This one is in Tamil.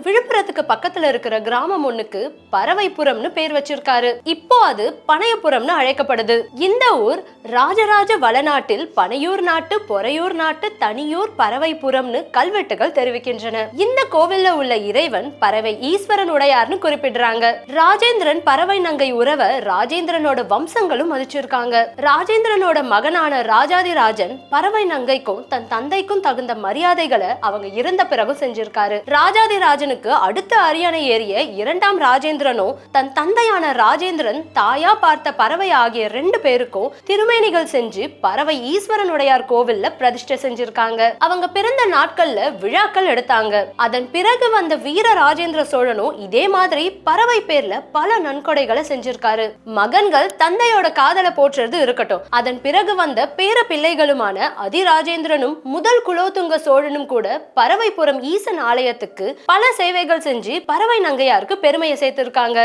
விழுப்புரத்துக்கு பக்கத்துல இருக்கிற கிராமம் ஒண்ணுக்கு பறவைப்புறம்னு பேர் வச்சிருக்காரு. இப்போ அது பனையபுரம்னு அழைக்கப்படுது. இந்த ஊர் ராஜராஜ வளநாட்டில் பனையூர் நாட்டு, பொறையூர் நாட்டு, தனியூர், பறவைப்புறம்னு கல்வெட்டுகள் தெரிவிக்கின்றன. இந்த கோவில்ல உள்ள இறைவன் பறவை ஈஸ்வரன் உடையார்னு குறிப்பிடுறாங்க. ராஜேந்திரன் பறவை நங்கை உறவ ராஜேந்திரனோட வம்சங்களும் மதிச்சிருக்காங்க. ராஜேந்திரனோட மகனான ராஜாதிராஜன் பறவை நங்கைக்கும் தன் தந்தைக்கும் தகுந்த மரியாதைகளை அவங்க இறந்த பிறகு செஞ்சிருக்காரு. ராஜாதிராஜனுக்கு அடுத்த அரியணை ஏறிய இரண்டாம் ராஜேந்திரனும் தன் தந்தையான ராஜேந்திரன் தாயா பார்த்த பறவை ஆகிய 2 பேருக்கும் திருமேனிகள் செஞ்சு பறவை ஈஸ்வரனுடையார் கோவில்ல பிரதிஷ்டை செஞ்சிருக்காங்க. அவங்க பிறந்த நாட்கள்ல விழாக்கள் எடுத்தாங்க. அதன் பிறகு வந்த வீர ராஜேந்திர சோழனும் இதே மாதிரி பறவை பேர்ல பல நன்கொடைகளை செஞ்சிருக்காரு. மகன்கள் தந்தையோட காதலை போற்றுறது இருக்கட்டும், அதன் பிறகு வந்த பேர பிள்ளைகளுமான அதிராஜேந்திரனும் முதல் குலோத்துங்க சோழனும் கூட பறவைப்புறம் ஈசன் ஆலயத்துக்கு பல சேவைகள் செஞ்சு பறவை நங்கையாருக்கு பெருமையை சேர்த்திருக்காங்க.